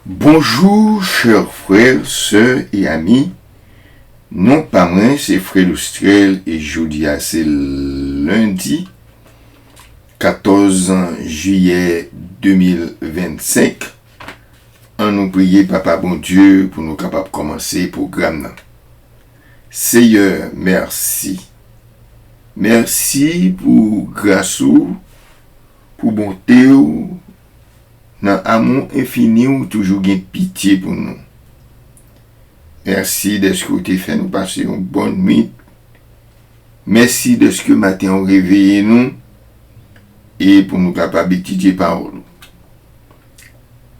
Bonjour, chers frères, sœurs et amis. Non pas moi, c'est Frère Lustrel et jeudi, c'est lundi 14 juillet 2025. On nous prier, Papa bon Dieu, pour nous capables de commencer le programme. Seigneur, merci. Merci pour grâce, pour bonté, dans l'amour infini ou toujours gain pitié pour nous. Merci de ce que tu fait nous passer une bonne nuit. Merci de ce que matin on réveillé nous et pour nous capables d'étudier parole.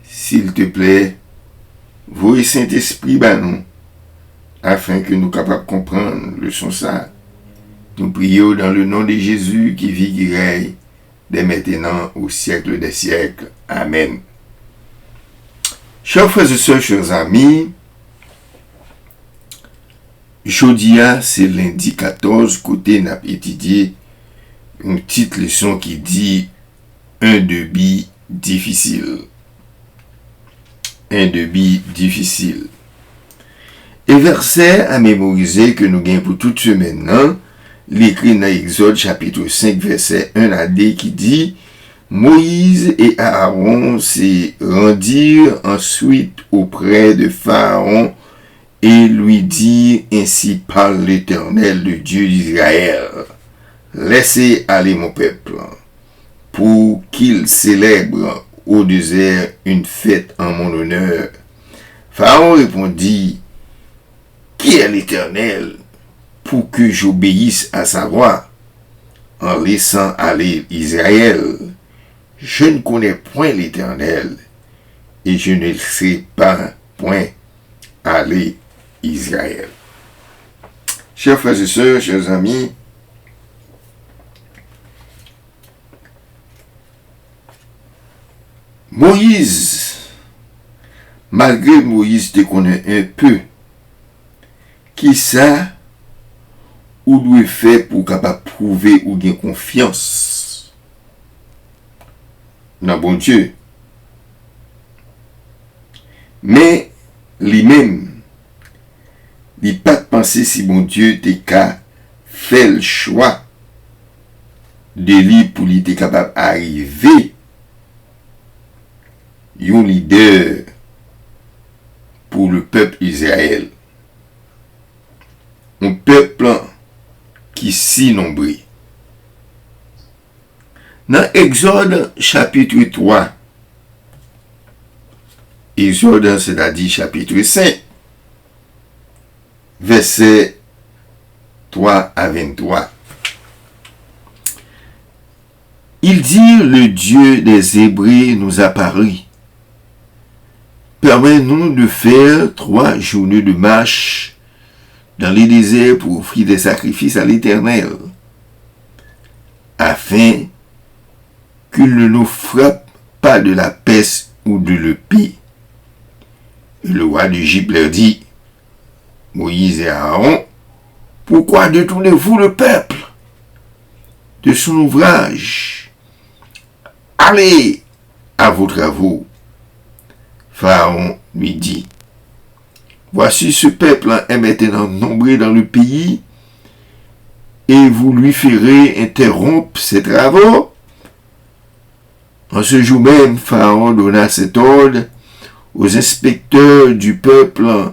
S'il te plaît, voyez Saint-Esprit bah nous afin que nous capables de comprendre le son ça. Nous prions dans le nom de Jésus qui vit qui règne dès maintenant au siècle des siècles. Amen. Chers frères et sœurs, chers amis, jeudi, c'est lundi 14, côté n'a étudié une petite leçon qui dit un débit difficile. Un débit difficile. Et verset à mémoriser que nous gagnons pour toute semaine, non? L'écrit dans Exode chapitre 5 verset 1 à D qui dit Moïse et Aaron se rendirent ensuite auprès de Pharaon et lui dirent ainsi parle l'Éternel, le Dieu d'Israël. Laissez aller mon peuple pour qu'il célèbre au désert une fête en mon honneur. Pharaon répondit Qui est l'Éternel pour que j'obéisse à sa voix en laissant aller Israël? Je ne connais point l'Éternel et je ne laisserai pas point aller Israël. Chers frères et sœurs, chers amis, Moïse, malgré Moïse te connaît un peu, qui ça ou doit faire pour capable prouver ou gagner confiance dans bon Dieu. Mais lui-même, il n'a pas pensé si bon Dieu t'es qu'à faire le choix de lui pour lui être capable d'arriver un leader pour le peuple Israël. Un peuple qui si nombreux. Dans Exode chapitre 3, Exode c'est-à-dire chapitre 5, verset 3 à 23. Il dit, le Dieu des Hébreux nous apparut. Permets-nous de faire 3 journées de marche dans les déserts pour offrir des sacrifices à l'Éternel, afin qu'il ne nous frappe pas de la peste ou de l'épée. Et le roi d'Égypte leur dit, Moïse et Aaron, pourquoi détournez-vous le peuple de son ouvrage? Allez à vos travaux. Pharaon lui dit, voici ce peuple est maintenant nombreux dans le pays, et vous lui ferez interrompre ses travaux. En ce jour même, Pharaon donna cet ordre aux inspecteurs du peuple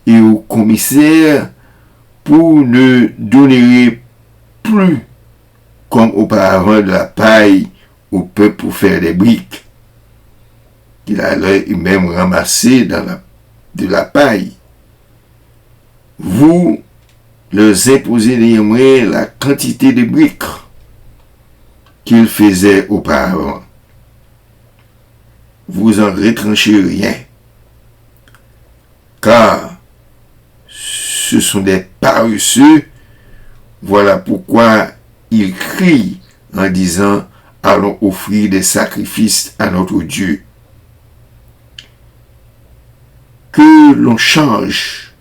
et aux commissaires pour ne donner plus, comme auparavant, de la paille au peuple pour faire des briques. Il allait même ramasser de la paille. Vous leur imposez néanmoins la quantité de briques qu'ils faisaient auparavant. Vous en retranchez rien, car ce sont des paresseux. Voilà pourquoi ils crient en disant allons offrir des sacrifices à notre Dieu. Que l'on change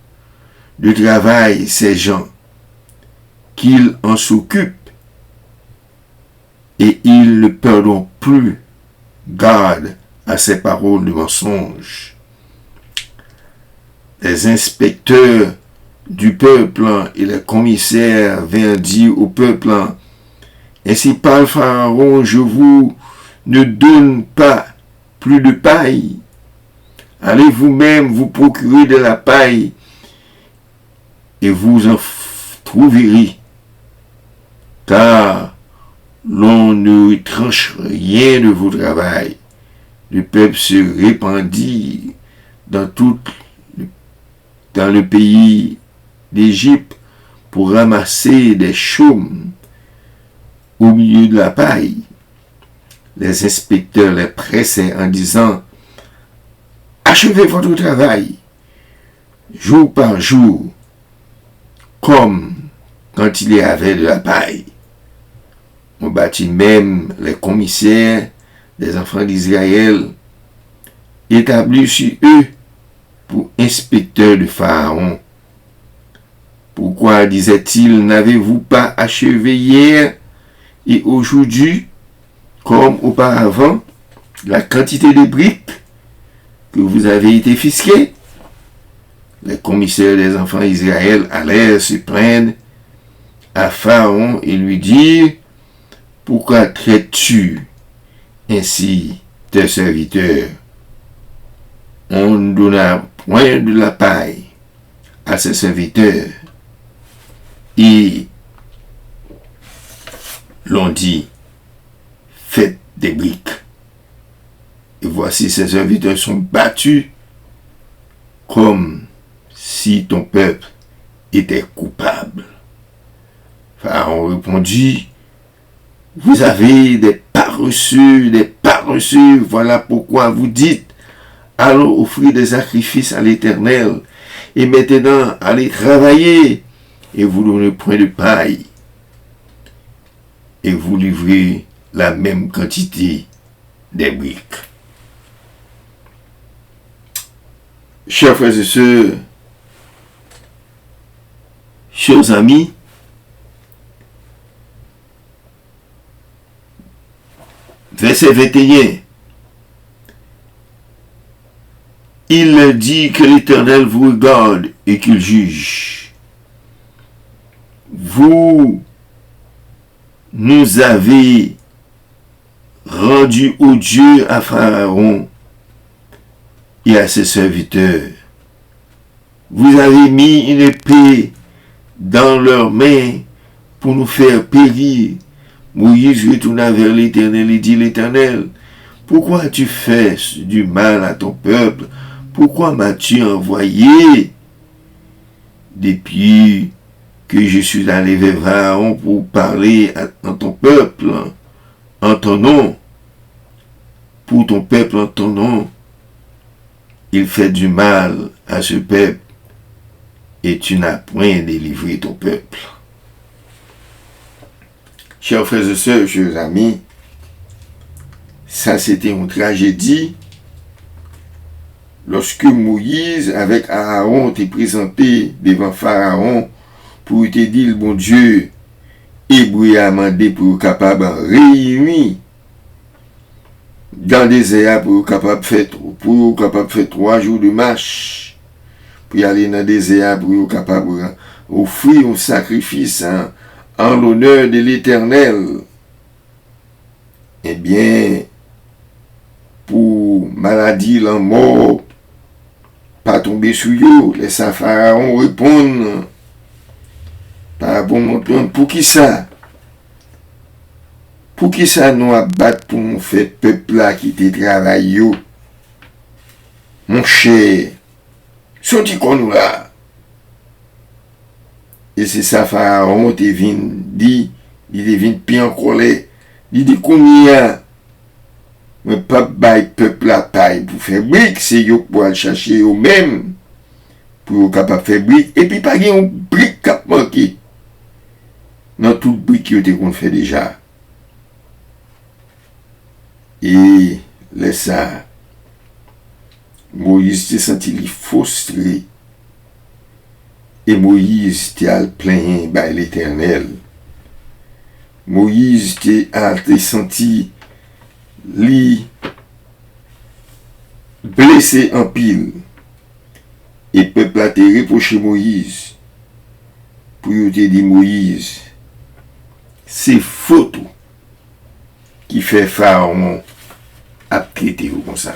de travail ces gens, qu'ils en s'occupent et ils ne perdront plus garde à ces paroles de mensonge. les inspecteurs du peuple et les commissaires vinrent dire au peuple, ainsi parle Pharaon, je vous ne donne pas plus de paille. Allez vous-même vous procurer de la paille et vous en trouverez, car l'on ne retranche rien de vos travail. Le peuple se répandit dans le pays d'Égypte pour ramasser des chaumes au milieu de la paille. Les inspecteurs les pressaient en disant, achevez votre travail, jour par jour, comme quand il y avait de la paille. On bâtit même les commissaires des enfants d'Israël, établis sur eux pour inspecteurs de Pharaon. Pourquoi, disait-il, n'avez-vous pas achevé hier et aujourd'hui, comme auparavant, la quantité de briques que vous avez été fisqués? Les commissaires des enfants d'Israël allèrent se plaindre à Pharaon et lui dire, pourquoi traites-tu ainsi tes serviteurs? On ne donna point de la paille à ses serviteurs et l'on dit, faites des briques. Et voici ses serviteurs sont battus comme si ton peuple était coupable. Pharaon répondit, vous avez des paresseux, voilà pourquoi vous dites, allons offrir des sacrifices à l'Éternel, et maintenant allez travailler, et vous n'aurez point de paille, et vous livrez la même quantité des briques. Chers frères et sœurs, chers amis, verset 21, il dit que l'Éternel vous regarde et qu'il juge. Vous nous avez rendu odieux à Pharaon et à ses serviteurs. Vous avez mis une épée dans leurs mains pour nous faire périr. Moïse retourna vers l'Éternel et dit, l'Éternel, pourquoi as-tu fait du mal à ton peuple? Pourquoi m'as-tu envoyé depuis que je suis allé vers Pharaon pour parler à ton peuple en ton nom, pour ton peuple en ton nom? Il fait du mal à ce peuple et tu n'as point délivré ton peuple. Chers frères et sœurs, chers amis, ça c'était une tragédie. Lorsque Moïse avec Aaron était présenté devant Pharaon pour te dire, bon Dieu, hébreu a demandé pour capable réunir dans le désert pour capable faire 3 jours de marche pour aller dans le désert pour capable offrir un sacrifice en l'honneur de l'Éternel. Eh bien, pour maladie, la mort, pas tomber sur eux, les Pharaon répondent par rapport à pour qui ça? Pour qui ça nous abattre pour nous faire peuple là qui te travaille? Mon cher, sorti qu'on nous là. Et c'est ça, Pharaon te vient dit, il te vient pire en colère. Il dit combien? Mais pas bail peuple la taille pour faire brique, c'est eux pour aller chercher eux-mêmes pour être capable de faire brique. Et puis pas une brique qui a manqué. Dans toute brique qui était qu'on fait déjà. Et laisse ça. Moïse s'est senti frustré. Et Moïse t'es plein par l'Éternel. Moïse t'es senti li blessé en pile. Et peuple a été reproché Moïse. Pour y te dit Moïse, c'est faute qui fait Pharaon à traiter comme ça.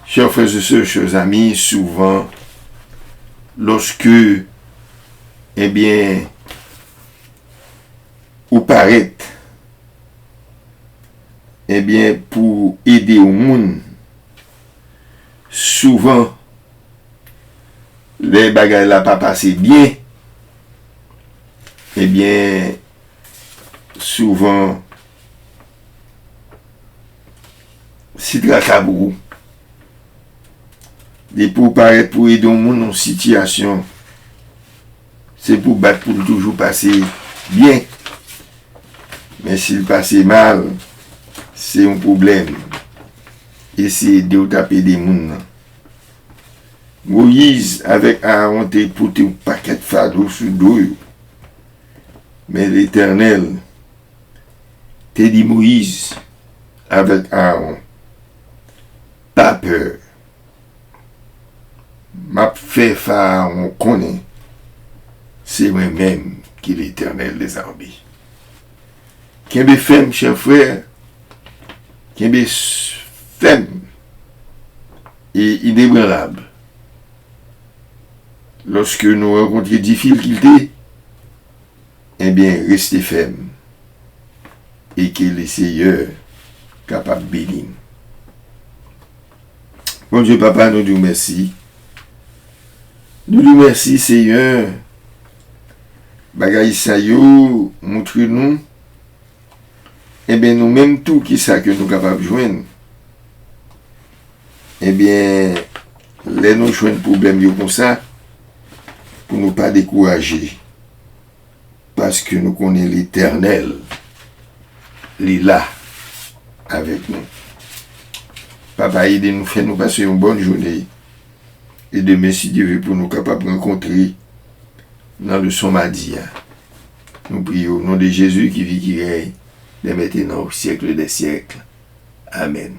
Chers frères et sœurs, chers amis, souvent, lorsque, eh bien, ou paraît, eh bien, pour aider au monde, souvent, les bagages là pas passé bien, eh bien, souvent, c'est tracabou. Et pour paraître pour aider au monde en situation, c'est pour battre pour toujours passer bien. Mais s'il passe mal, c'est un problème. Et c'est de taper des monde. Moïse avec Aaron te porté un paquet de fardeau sur le dos. Mais l'Éternel te dit Moïse avec Aaron, pas peur. M'a fait Pharaon connaît, c'est moi-même qui est l'Éternel des armées. Qu'un femme, cher frère, qu'un femme et inébranlable. Lorsque nous rencontrons des difficultés, eh bien, restez ferme et que le Seigneur capable de bénir. Bon Dieu, Papa, nous disons merci. Nous disons merci, Seigneur. Bagay sa yo, montre-nous. Eh bien, nous-mêmes, tout qui ça que nous sommes capables de joindre. Eh bien, les nous joindre problème comme ça, pour ne pas décourager. Parce que nous connaissons l'Éternel. Il est là, avec nous. Papa, aidez-nous, faites-nous passer une bonne journée. Et demain, si Dieu veut, pour nous capables de rencontrer dans le Somadia. Nous prions au nom de Jésus qui vit, qui règne, dès maintenant au siècle des siècles. Amen.